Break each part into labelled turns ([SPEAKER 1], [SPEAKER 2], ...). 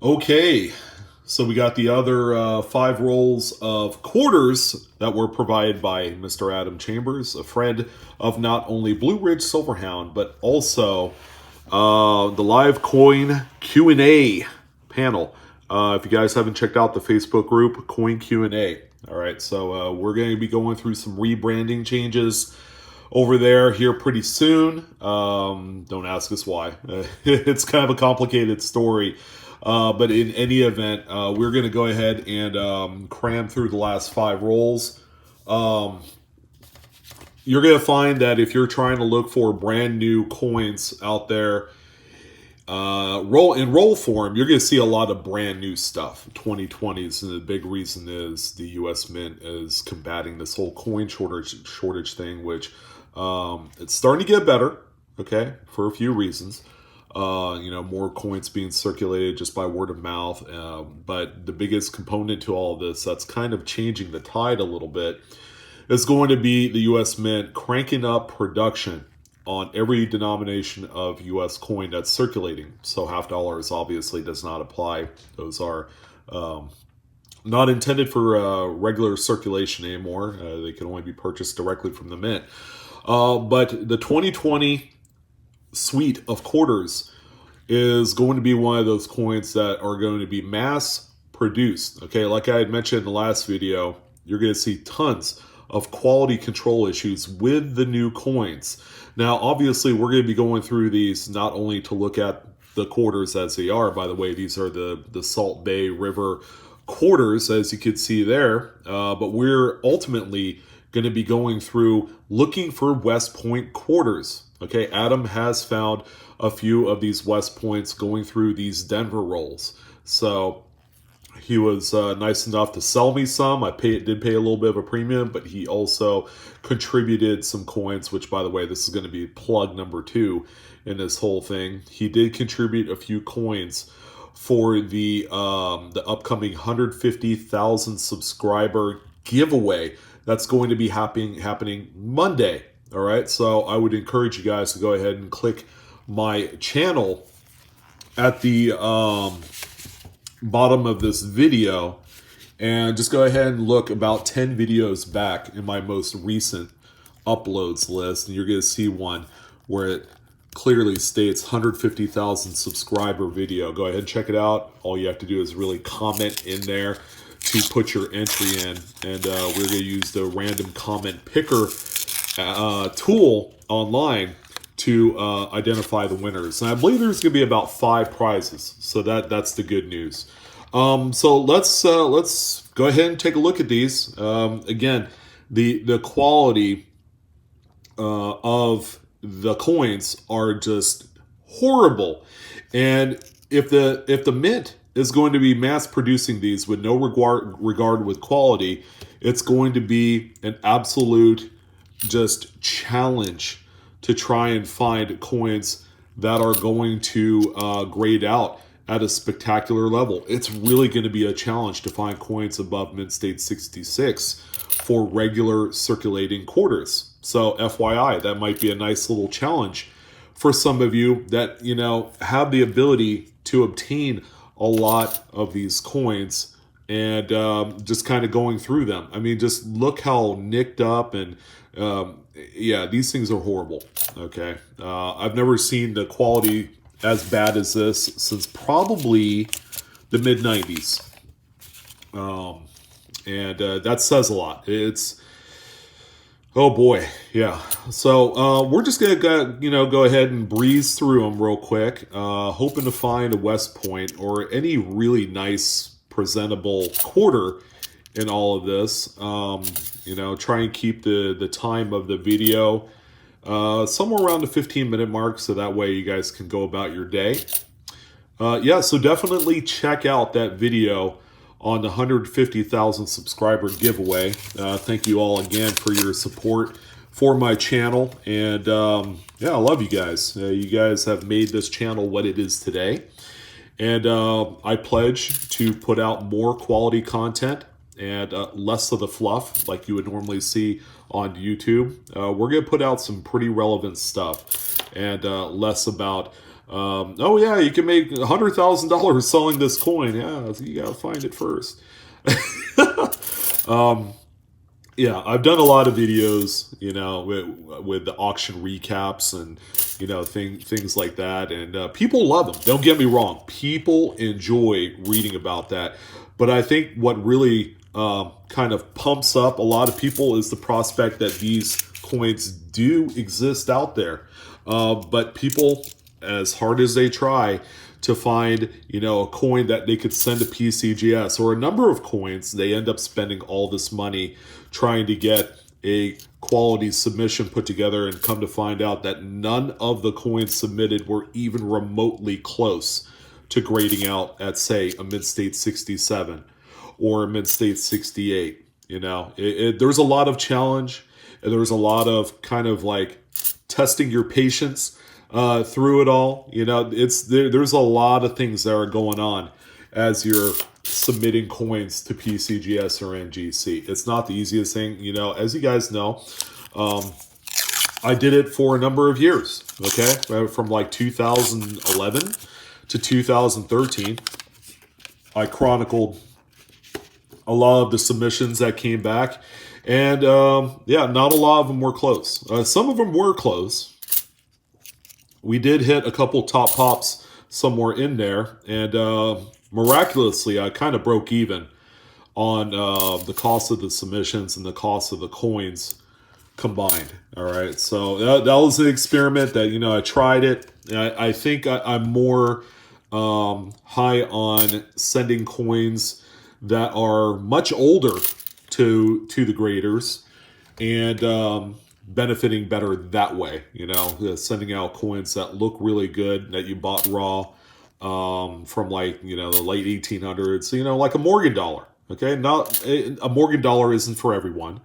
[SPEAKER 1] Okay, so we got the other 5 rolls of quarters that were provided by Mr. Adam Chambers, a friend of not only Blue Ridge Silverhound, but also the live coin Q&A panel. If you guys haven't checked out the Facebook group, Coin Q&A. All right, so we're going to be going through some rebranding changes over there here pretty soon. Don't ask us why. It's kind of a complicated story. But in any event, we're going to go ahead and cram through the last 5 rolls. You're going to find that if you're trying to look for brand new coins out there, roll form, you're going to see a lot of brand new stuff. 2020s, and the big reason is the U.S. Mint is combating this whole coin shortage thing, which it's starting to get better, okay, for a few reasons. More coins being circulated just by word of mouth. But the biggest component to all of this that's kind of changing the tide a little bit is going to be the U.S. Mint cranking up production on every denomination of U.S. coin that's circulating. So half dollars obviously does not apply. Those are not intended for regular circulation anymore. They can only be purchased directly from the mint. But the 2020 suite of quarters is going to be one of those coins that are going to be mass produced. Okay, like I had mentioned in the last video, you're going to see tons of quality control issues with the new coins. Now, obviously, we're going to be going through these not only to look at the quarters as they are. By the way, these are the Salt Bay River quarters, as you can see there. But we're ultimately going to be going through looking for West Point quarters. Okay, Adam has found a few of these West Points going through these Denver rolls. So he was nice enough to sell me some. I did pay a little bit of a premium, but he also contributed some coins, which, by the way, this is going to be plug number 2 in this whole thing. He did contribute a few coins for the upcoming 150,000 subscriber giveaway that's going to be happening Monday. All right, so I would encourage you guys to go ahead and click my channel at the bottom of this video and just go ahead and look about 10 videos back in my most recent uploads list, and you're going to see one where it clearly states 150,000 subscriber video. Go ahead and check it out. All you have to do is really comment in there to put your entry in, and we're going to use the random comment picker tool online to identify the winners. And I believe there's going to be about 5 prizes, so that's the good news. So let's go ahead and take a look at these. Again, the quality of the coins are just horrible, and if the mint is going to be mass producing these with no regard with quality, it's going to be an absolute just challenge to try and find coins that are going to grade out at a spectacular level. It's really going to be a challenge to find coins above mint state 66 for regular circulating quarters. So FYI, that might be a nice little challenge for some of you that, have the ability to obtain a lot of these coins and just kind of going through them. I mean, just look how nicked up and yeah, these things are horrible. Okay, I've never seen the quality as bad as this since probably the mid 90s, and that says a lot. It's, oh boy, yeah. So we're just gonna go ahead and breeze through them real quick, hoping to find a West Point or any really nice presentable quarter in all of this. Try and keep the time of the video somewhere around the 15-minute mark, so that way you guys can go about your day. Yeah, so definitely check out that video on the 150,000 subscriber giveaway. Thank you all again for your support for my channel, and yeah, I love you guys. You guys have made this channel what it is today, and I pledge to put out more quality content and less of the fluff like you would normally see on YouTube. We're going to put out some pretty relevant stuff and less about Oh yeah, you can make $100,000 selling this coin. Yeah, so you gotta find it first. Yeah, I've done a lot of videos, with the auction recaps and things like that, and people love them. Don't get me wrong, people enjoy reading about that. But I think what really kind of pumps up a lot of people is the prospect that these coins do exist out there. But people, as hard as they try to find, a coin that they could send to PCGS or a number of coins, they end up spending all this money trying to get a quality submission put together, and come to find out that none of the coins submitted were even remotely close to grading out at, say, a mid-state 67 or a mid-state 68. There's a lot of challenge, and there's a lot of kind of like testing your patience through it all. There's a lot of things that are going on as you're submitting coins to PCGS or NGC. It's not the easiest thing. As you guys know, I did it for a number of years, okay? From like 2011 to 2013. I chronicled a lot of the submissions that came back. And yeah, not a lot of them were close. Some of them were close. We did hit a couple top pops somewhere in there. And miraculously, I kind of broke even on the cost of the submissions and the cost of the coins combined. All right. So that was an experiment that, I tried it. I think I'm more high on sending coins that are much older to the graders and benefiting better that way. Sending out coins that look really good that you bought raw from like, the late 1800s, like a Morgan dollar. Okay. Not a Morgan dollar isn't for everyone.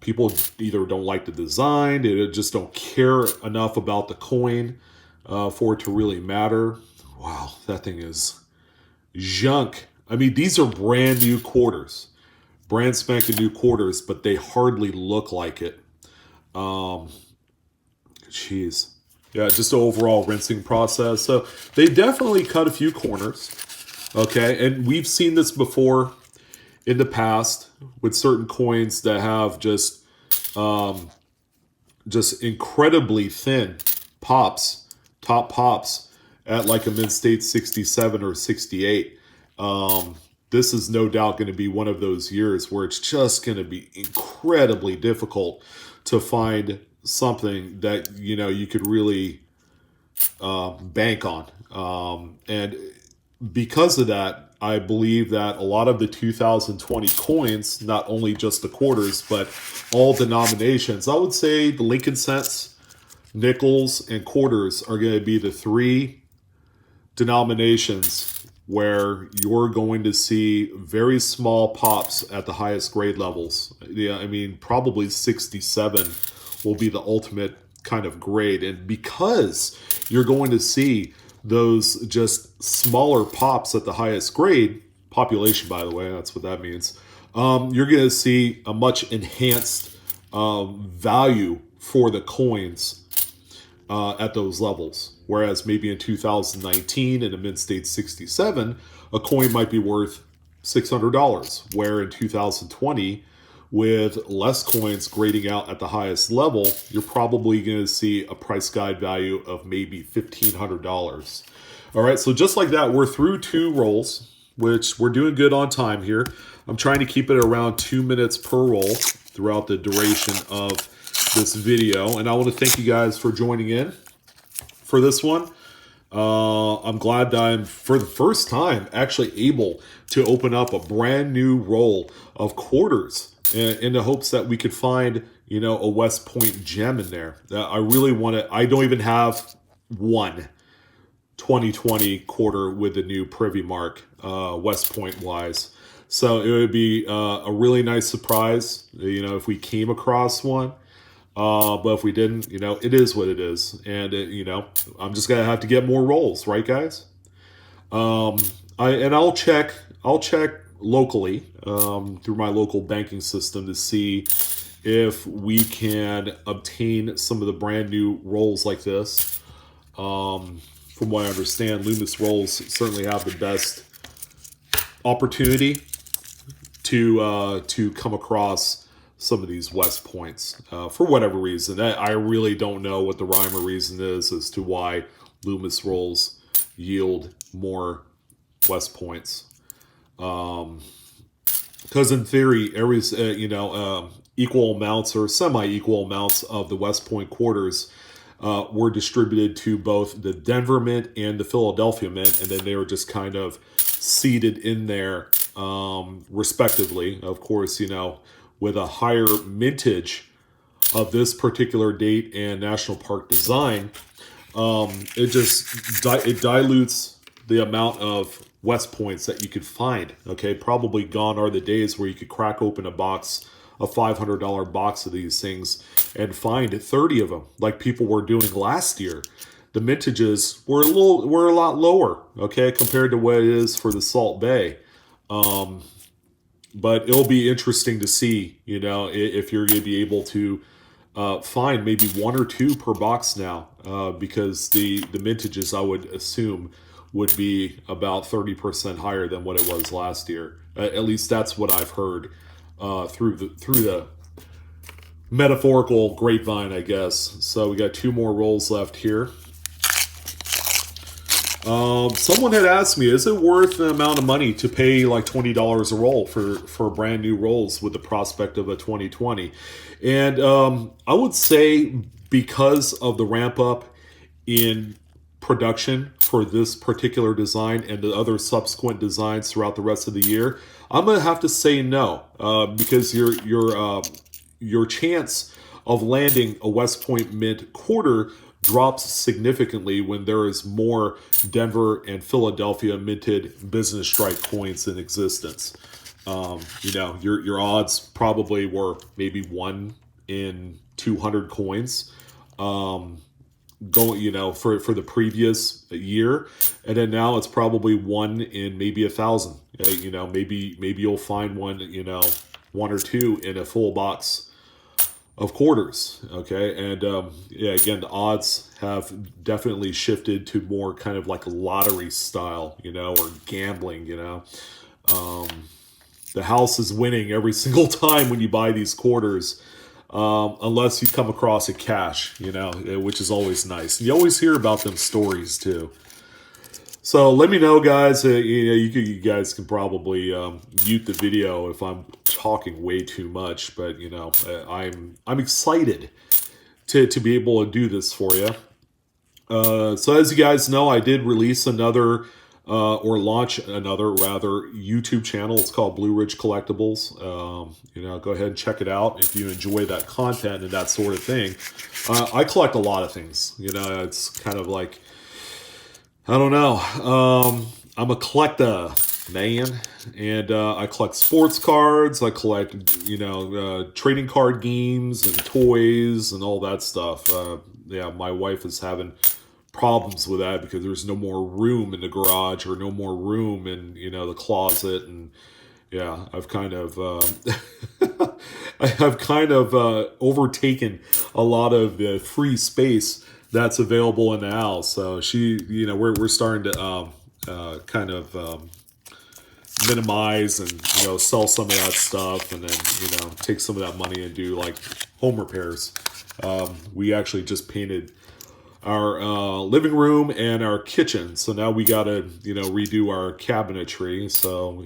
[SPEAKER 1] People either don't like the design, they just don't care enough about the coin for it to really matter. Wow, that thing is junk. I mean, these are brand new quarters, brand spanking new quarters, but they hardly look like it. Jeez. Yeah, just the overall rinsing process. So they definitely cut a few corners. Okay, and we've seen this before in the past with certain coins that have just incredibly thin pops, top pops at like a mid-state 67 or 68. This is no doubt going to be one of those years where it's just going to be incredibly difficult to find something that, you could really bank on. And because of that, I believe that a lot of the 2020 coins, not only just the quarters, but all denominations, I would say the Lincoln cents, nickels, and quarters are going to be the three denominations where you're going to see very small pops at the highest grade levels. Yeah, I mean, probably 67 will be the ultimate kind of grade. And because you're going to see those just smaller pops at the highest grade, population, by the way, that's what that means, you're going to see a much enhanced value for the coins at those levels. Whereas maybe in 2019 in a mid-state 67, a coin might be worth $600, where in 2020, with less coins grading out at the highest level, you're probably going to see a price guide value of maybe $1,500. All right, so just like that, we're through 2 rolls, which we're doing good on time here. I'm trying to keep it around 2 minutes per roll throughout the duration of this video. And I want to thank you guys for joining in for this one. I'm glad that I'm, for the first time, actually able to open up a brand new roll of quarters in the hopes that we could find, a West Point gem in there. I really want to. I don't even have one 2020 quarter with the new Privy Mark, West Point wise. So it would be a really nice surprise, if we came across one. But if we didn't, it is what it is. And, I'm just going to have to get more rolls, right, guys? I'll check locally through my local banking system to see if we can obtain some of the brand new rolls like this From what I understand, Loomis rolls certainly have the best opportunity to come across some of these West points for whatever reason. I really don't know what the rhyme or reason is as to why Loomis rolls yield more West points. Because in theory, every equal amounts or semi-equal amounts of the West Point quarters were distributed to both the Denver Mint and the Philadelphia Mint, and then they were just kind of seated in there respectively. Of course, with a higher mintage of this particular date and national park design, it dilutes the amount of West points that you could find. Okay, probably gone are the days where you could crack open a $500 box of these things and find 30 of them, like people were doing last year. The mintages were a lot lower, okay, compared to what it is for the Salt Bay. But it'll be interesting to see, if you're going to be able to find maybe one or two per box now, because the mintages, I would assume, would be about 30% higher than what it was last year. At least that's what I've heard through the metaphorical grapevine, I guess. So we got two more rolls left here. Someone had asked me, is it worth the amount of money to pay like $20 a roll for brand new rolls with the prospect of a 2020? And I would say because of the ramp up in production for this particular design and the other subsequent designs throughout the rest of the year, I'm gonna have to say no, because your chance of landing a West Point Mint quarter drops significantly when there is more Denver and Philadelphia minted business strike coins in existence. Your odds probably were maybe 1 in 200 coins for the previous year, and then now it's probably 1 in maybe 1,000. Maybe you'll find one, 1 or 2 in a full box of quarters. Okay, and again, the odds have definitely shifted to more kind of like a lottery style, or gambling. The house is winning every single time when you buy these quarters. Unless you come across it cash, which is always nice. And you always hear about them stories too. So let me know, guys. You guys can probably mute the video if I'm talking way too much, but I'm excited to be able to do this for you. So as you guys know, I did release launch another YouTube channel. It's called Blue Ridge Collectibles. Go ahead and check it out if you enjoy that content and that sort of thing. I collect a lot of things. It's kind of like, I don't know. I'm a collector, man, and I collect sports cards. I collect, trading card games and toys and all that stuff. My wife is having problems with that because there's no more room in the garage or no more room in the closet, and I've kind of overtaken a lot of the free space that's available in the house. So we're starting to minimize and sell some of that stuff, and then take some of that money and do like home repairs. We actually just painted our living room and our kitchen, so now we gotta redo our cabinetry. So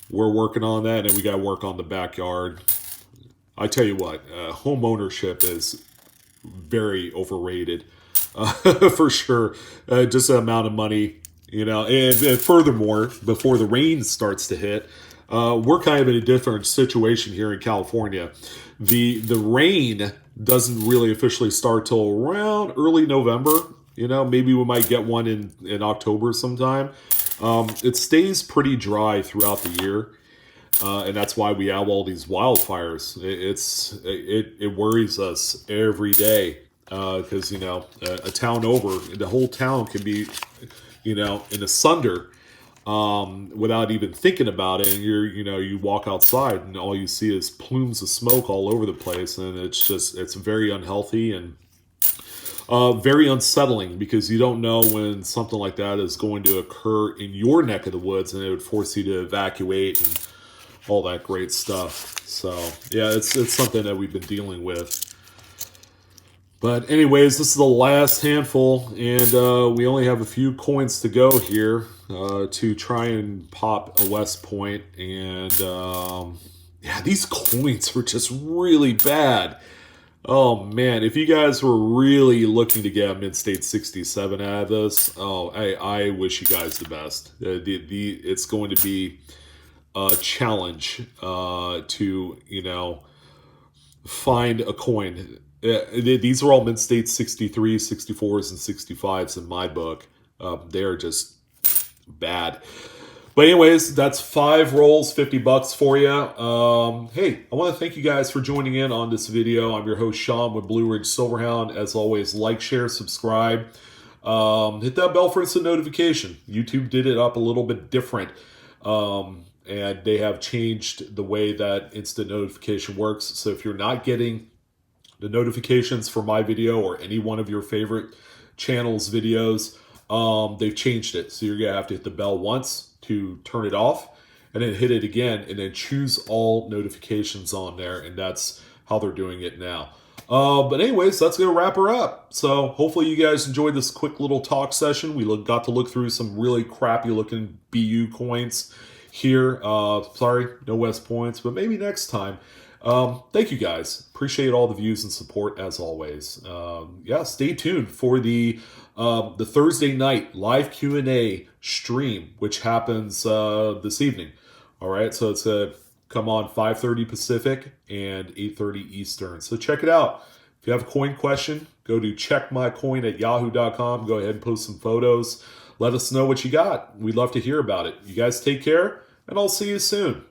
[SPEAKER 1] we're working on that, and we gotta work on the backyard. I tell you what, home ownership is very overrated, for sure. Just the amount of money, and furthermore, before the rain starts to hit, we're kind of in a different situation here in California. The rain doesn't really officially start till around early November. Maybe we might get one in October sometime. It stays pretty dry throughout the year, and that's why we have all these wildfires. It worries us every day, because a town over, the whole town can be in asunder without even thinking about it. And you walk outside and all you see is plumes of smoke all over the place, and it's very unhealthy. And very unsettling because you don't know when something like that is going to occur in your neck of the woods, and it would force you to evacuate and all that great stuff. So yeah, it's something that we've been dealing with. But anyways, this is the last handful, and we only have a few coins to go here to try and pop a West Point. And yeah, these coins were just really bad. Oh man, if you guys were really looking to get a mid-state 67 out of this, oh, I wish you guys the best. It's going to be a challenge to, find a coin. These are all mid-state 63s, 64s, and 65s in my book. They're just bad. But anyways, that's 5 rolls, $50 for you. Hey, I want to thank you guys for joining in on this video. I'm your host, Sean, with Blue Ridge Silverhound. As always, like, share, subscribe. Hit that bell for instant notification. YouTube did it up a little bit different. And they have changed the way that instant notification works. So if you're not getting the notifications for my video or any one of your favorite channels' videos, they've changed it. So you're going to have to hit the bell once to turn it off, and then hit it again, and then choose all notifications on there, and that's how they're doing it now. But anyways, that's going to wrap her up. So hopefully you guys enjoyed this quick little talk session. We got to look through some really crappy looking BU coins here. Sorry, no West Points, but maybe next time. Thank you guys. Appreciate all the views and support as always. Yeah, stay tuned for the Thursday night live Q&A stream, which happens this evening. All right, so it's come on 5:30 Pacific and 8:30 Eastern. So check it out. If you have a coin question, go to checkmycoin@yahoo.com. Go ahead and post some photos. Let us know what you got. We'd love to hear about it. You guys take care, and I'll see you soon.